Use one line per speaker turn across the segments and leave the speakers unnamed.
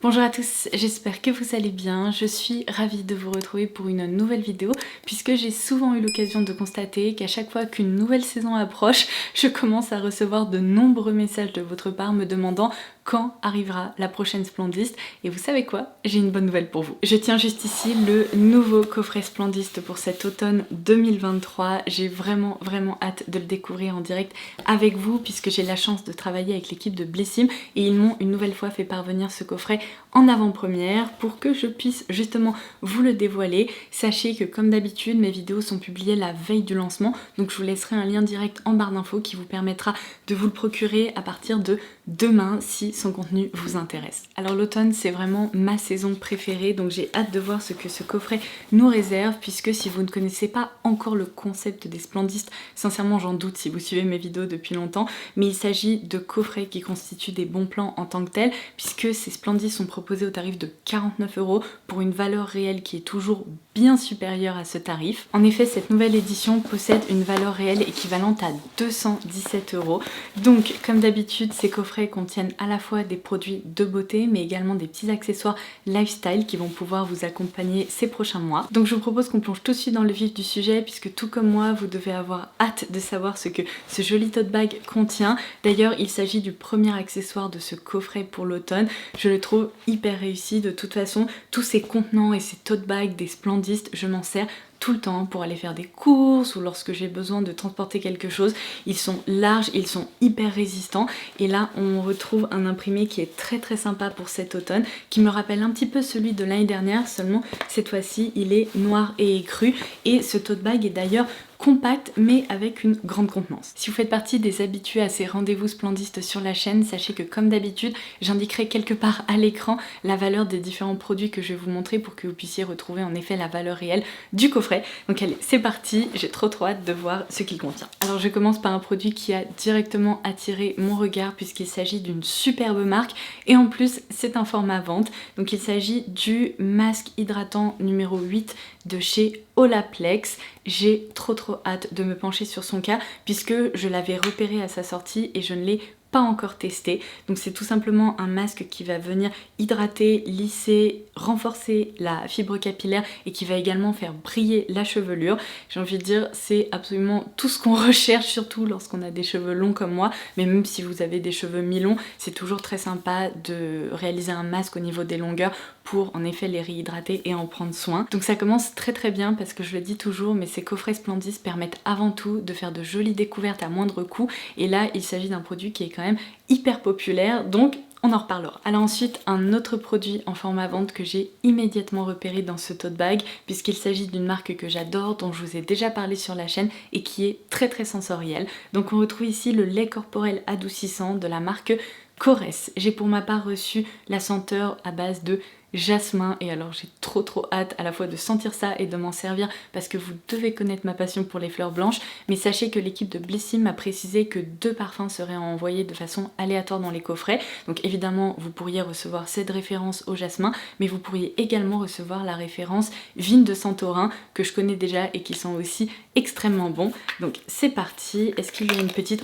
Bonjour à tous, j'espère que vous allez bien. Je suis ravie de vous retrouver pour une nouvelle vidéo puisque j'ai souvent eu l'occasion de constater qu'à chaque fois qu'une nouvelle saison approche, je commence à recevoir de nombreux messages de votre part me demandant quand arrivera la prochaine Splendiste. Et vous savez quoi? J'ai une bonne nouvelle pour vous. Je tiens juste ici le nouveau coffret Splendiste pour cet automne 2023. J'ai vraiment hâte de le découvrir en direct avec vous puisque j'ai la chance de travailler avec l'équipe de Blissim et ils m'ont une nouvelle fois fait parvenir ce coffret en avant-première pour que je puisse justement vous le dévoiler. Sachez que comme d'habitude mes vidéos sont publiées la veille du lancement, donc je vous laisserai un lien direct en barre d'infos qui vous permettra de vous le procurer à partir de demain si son contenu vous intéresse. Alors l'automne c'est vraiment ma saison préférée, donc j'ai hâte de voir ce que ce coffret nous réserve, puisque si vous ne connaissez pas encore le concept des Splendistes, sincèrement j'en doute si vous suivez mes vidéos depuis longtemps, mais il s'agit de coffrets qui constituent des bons plans en tant que tels, puisque ces Splendistes sont proposés au tarif de 49 € pour une valeur réelle qui est toujours bien supérieure à ce tarif. En effet, cette nouvelle édition possède une valeur réelle équivalente à 217 €. Donc, comme d'habitude, ces coffrets contiennent à la fois des produits de beauté, mais également des petits accessoires lifestyle qui vont pouvoir vous accompagner ces prochains mois. Donc, je vous propose qu'on plonge tout de suite dans le vif du sujet, puisque tout comme moi, vous devez avoir hâte de savoir ce que ce joli tote bag contient. D'ailleurs, il s'agit du premier accessoire de ce coffret pour l'automne. Je le trouve hyper réussi. De toute façon, tous ces contenants et ces tote bags des Splendistes, je m'en sers tout le temps pour aller faire des courses ou lorsque j'ai besoin de transporter quelque chose. Ils sont larges, ils sont hyper résistants et là on retrouve un imprimé qui est très sympa pour cet automne, qui me rappelle un petit peu celui de l'année dernière, seulement cette fois-ci il est noir et écru, et ce tote bag est d'ailleurs compact mais avec une grande contenance. Si vous faites partie des habitués à ces rendez-vous Splendistes sur la chaîne, sachez que comme d'habitude j'indiquerai quelque part à l'écran la valeur des différents produits que je vais vous montrer pour que vous puissiez retrouver en effet la valeur réelle du coffret. Donc allez, c'est parti, j'ai trop hâte de voir ce qu'il contient. Alors je commence par un produit qui a directement attiré mon regard puisqu'il s'agit d'une superbe marque et en plus c'est un format vente. Donc il s'agit du masque hydratant numéro 8 de chez Olaplex. J'ai trop hâte de me pencher sur son cas puisque je l'avais repéré à sa sortie et je ne l'ai pas encore testé. Donc c'est tout simplement un masque qui va venir hydrater, lisser, renforcer la fibre capillaire et qui va également faire briller la chevelure. J'ai envie de dire c'est absolument tout ce qu'on recherche, surtout lorsqu'on a des cheveux longs comme moi, mais même si vous avez des cheveux mi-longs, c'est toujours très sympa de réaliser un masque au niveau des longueurs pour en effet les réhydrater et en prendre soin. Donc ça commence très bien parce que je le dis toujours, mais ces coffrets Splendistes permettent avant tout de faire de jolies découvertes à moindre coût, et là il s'agit d'un produit qui est quand même hyper populaire, donc on en reparlera. Alors ensuite, un autre produit en format vente que j'ai immédiatement repéré dans ce tote bag, puisqu'il s'agit d'une marque que j'adore, dont je vous ai déjà parlé sur la chaîne et qui est très sensorielle. Donc on retrouve ici le lait corporel adoucissant de la marque Coresse. J'ai pour ma part reçu la senteur à base de jasmin et alors j'ai trop hâte à la fois de sentir ça et de m'en servir parce que vous devez connaître ma passion pour les fleurs blanches, mais sachez que l'équipe de Blissim m'a précisé que 2 parfums seraient envoyés de façon aléatoire dans les coffrets. Donc évidemment vous pourriez recevoir cette référence au jasmin, mais vous pourriez également recevoir la référence vigne de Santorin que je connais déjà et qui sont aussi extrêmement bons. Donc c'est parti. Est-ce qu'il y a une petite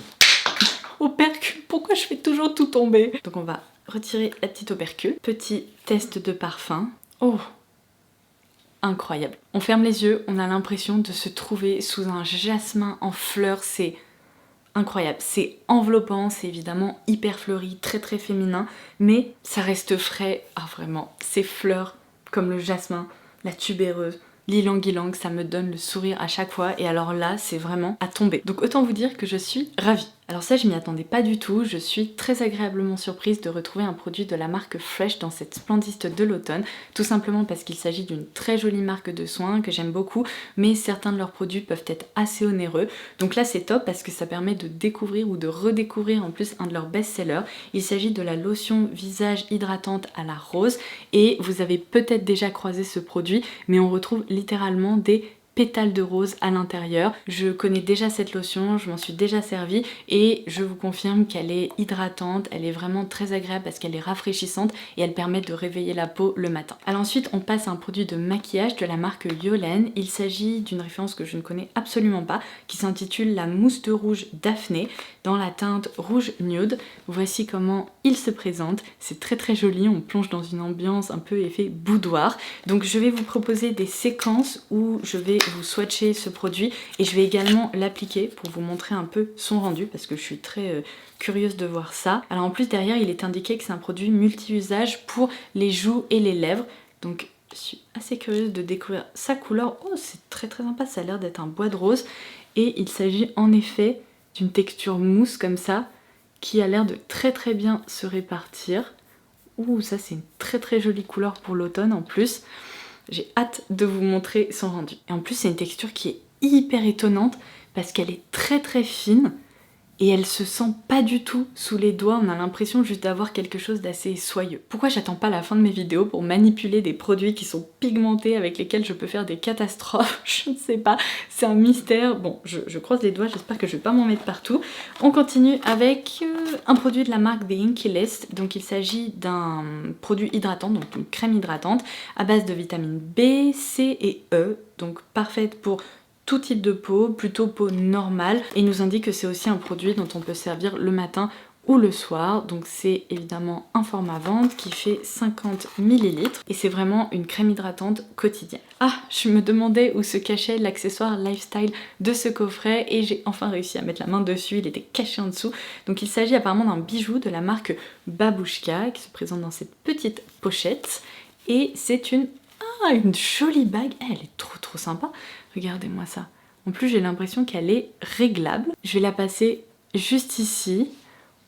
opercule? Pourquoi je fais toujours tout tomber? Donc on va retirer la petite opercule. Petit test de parfum. Oh, incroyable. On ferme les yeux, on a l'impression de se trouver sous un jasmin en fleurs. C'est incroyable. C'est enveloppant, c'est évidemment hyper fleuri, très féminin, mais ça reste frais. Ah vraiment, ces fleurs comme le jasmin, la tubéreuse, l'ylang-ylang, ça me donne le sourire à chaque fois, et alors là c'est vraiment à tomber. Donc autant vous dire que je suis ravie. Alors ça je m'y attendais pas du tout, je suis très agréablement surprise de retrouver un produit de la marque Fresh dans cette Splendiste de l'automne, tout simplement parce qu'il s'agit d'une très jolie marque de soins que j'aime beaucoup, mais certains de leurs produits peuvent être assez onéreux. Donc là c'est top parce que ça permet de découvrir ou de redécouvrir en plus un de leurs best-sellers. Il s'agit de la lotion visage hydratante à la rose, et vous avez peut-être déjà croisé ce produit, mais on retrouve littéralement des pétales de rose à l'intérieur. Je connais déjà cette lotion, je m'en suis déjà servie et je vous confirme qu'elle est hydratante, elle est vraiment très agréable parce qu'elle est rafraîchissante et elle permet de réveiller la peau le matin. Alors ensuite on passe à un produit de maquillage de la marque Yolen. Il s'agit d'une référence que je ne connais absolument pas qui s'intitule la mousse de rouge Daphné dans la teinte rouge nude. Voici comment il se présente, c'est très joli, on plonge dans une ambiance un peu effet boudoir. Donc je vais vous proposer des séquences où je vais vous swatcher ce produit et je vais également l'appliquer pour vous montrer un peu son rendu parce que je suis très curieuse de voir ça. Alors en plus derrière il est indiqué que c'est un produit multi-usage pour les joues et les lèvres. Donc je suis assez curieuse de découvrir sa couleur. Oh c'est très sympa, ça a l'air d'être un bois de rose et il s'agit en effet d'une texture mousse comme ça qui a l'air de très bien se répartir. Ouh ça c'est une très jolie couleur pour l'automne en plus. J'ai hâte de vous montrer son rendu. Et en plus c'est une texture qui est hyper étonnante parce qu'elle est très fine et elle se sent pas du tout sous les doigts, on a l'impression juste d'avoir quelque chose d'assez soyeux. Pourquoi j'attends pas la fin de mes vidéos pour manipuler des produits qui sont pigmentés avec lesquels je peux faire des catastrophes? Je ne sais pas, c'est un mystère. Bon, je croise les doigts, j'espère que je vais pas m'en mettre partout. On continue avec un produit de la marque The Inky List. Donc il s'agit d'un produit hydratant, donc une crème hydratante à base de vitamines B, C et E, donc parfaite pour tout type de peau, plutôt peau normale, et il nous indique que c'est aussi un produit dont on peut servir le matin ou le soir. Donc c'est évidemment un format vente qui fait 50 ml et c'est vraiment une crème hydratante quotidienne. Ah, je me demandais où se cachait l'accessoire lifestyle de ce coffret et j'ai enfin réussi à mettre la main dessus, il était caché en dessous. Donc il s'agit apparemment d'un bijou de la marque Babouchka qui se présente dans cette petite pochette et c'est une jolie bague. Elle est trop sympa. Regardez-moi ça. En plus, j'ai l'impression qu'elle est réglable. Je vais la passer juste ici.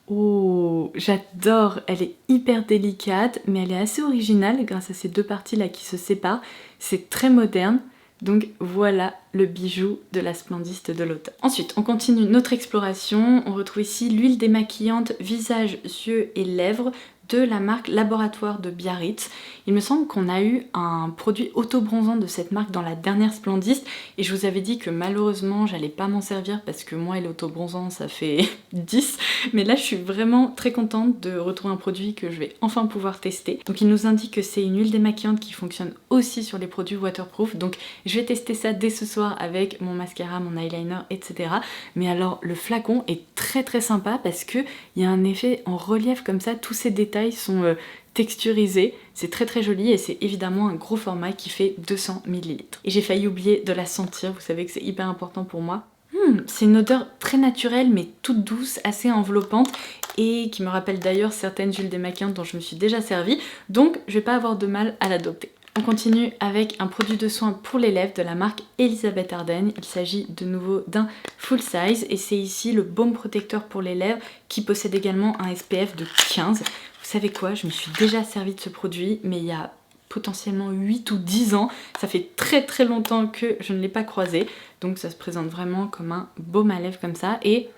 Oh, j'adore. Elle est hyper délicate, mais elle est assez originale grâce à ces deux parties là qui se séparent. C'est très moderne. Donc voilà le bijou de la splendiste de l'automne. Ensuite, on continue notre exploration. On retrouve ici l'huile démaquillante visage, yeux et lèvres de la marque Laboratoire de Biarritz. Il me semble qu'on a eu un produit auto-bronzant de cette marque dans la dernière Splendiste et je vous avais dit que malheureusement j'allais pas m'en servir parce que moi et l'auto-bronzant ça fait 10, mais là je suis vraiment très contente de retrouver un produit que je vais enfin pouvoir tester. Donc il nous indique que c'est une huile démaquillante qui fonctionne aussi sur les produits waterproof, donc je vais tester ça dès ce soir avec mon mascara, mon eyeliner, etc. Mais alors le flacon est très sympa parce que il y a un effet en relief comme ça, tous ces détails sont texturisés, c'est très joli et c'est évidemment un gros format qui fait 200 ml. Et j'ai failli oublier de la sentir, vous savez que c'est hyper important pour moi. C'est une odeur très naturelle mais toute douce, assez enveloppante et qui me rappelle d'ailleurs certaines huiles démaquillantes dont je me suis déjà servie, donc je vais pas avoir de mal à l'adopter. On continue avec un produit de soin pour les lèvres de la marque Elisabeth Arden. Il s'agit de nouveau d'un full size et c'est ici le baume protecteur pour les lèvres qui possède également un SPF de 15. Vous savez quoi, je me suis déjà servi de ce produit mais il y a potentiellement 8 ou 10 ans. Ça fait très longtemps que je ne l'ai pas croisé. Donc ça se présente vraiment comme un baume à lèvres comme ça et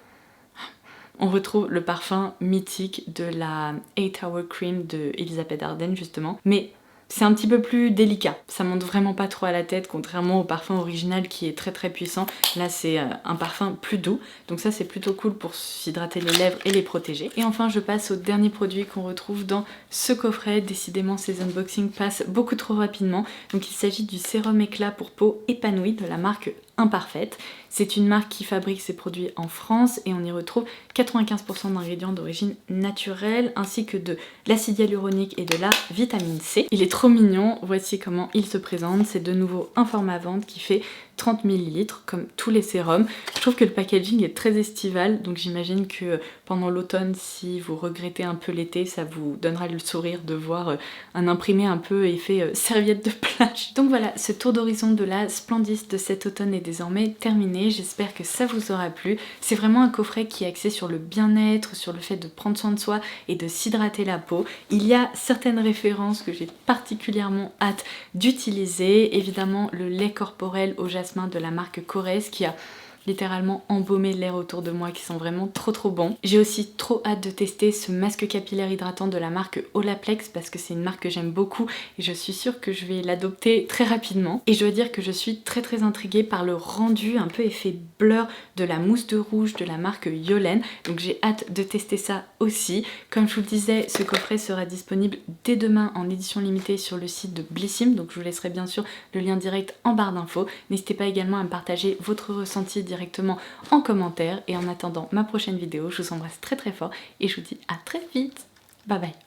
on retrouve le parfum mythique de la 8 Hour Cream de Elisabeth Arden justement. Mais c'est un petit peu plus délicat, ça monte vraiment pas trop à la tête contrairement au parfum original qui est très puissant. Là c'est un parfum plus doux, donc ça c'est plutôt cool pour s'hydrater les lèvres et les protéger. Et enfin je passe au dernier produit qu'on retrouve dans ce coffret. Décidément ces unboxings passent beaucoup trop rapidement. Donc il s'agit du sérum éclat pour peau épanouie de la marque Imparfaite. C'est une marque qui fabrique ses produits en France et on y retrouve 95% d'ingrédients d'origine naturelle ainsi que de l'acide hyaluronique et de la vitamine C. Il est trop mignon, voici comment il se présente. C'est de nouveau un format vente qui fait 30 ml comme tous les sérums. Je trouve que le packaging est très estival, donc j'imagine que pendant l'automne, si vous regrettez un peu l'été, ça vous donnera le sourire de voir un imprimé un peu effet serviette de plage. Donc voilà, ce tour d'horizon de la Splendiste de cet automne est désormais terminé. J'espère que ça vous aura plu. C'est vraiment un coffret qui est axé sur le bien-être, sur le fait de prendre soin de soi et de s'hydrater la peau. Il y a certaines références que j'ai particulièrement hâte d'utiliser. Évidemment, le lait corporel au jasmin de la marque Korres qui a littéralement embaumer l'air autour de moi, qui sont vraiment trop bons. J'ai aussi trop hâte de tester ce masque capillaire hydratant de la marque Olaplex parce que c'est une marque que j'aime beaucoup et je suis sûre que je vais l'adopter très rapidement. Et je dois dire que je suis très intriguée par le rendu un peu effet blur de la mousse de rouge de la marque Yolen, donc j'ai hâte de tester ça aussi. Comme je vous le disais, ce coffret sera disponible dès demain en édition limitée sur le site de Blissim, donc je vous laisserai bien sûr le lien direct en barre d'infos. N'hésitez pas également à me partager votre ressenti directement en commentaire et en attendant ma prochaine vidéo, je vous embrasse très fort et je vous dis à très vite. Bye bye.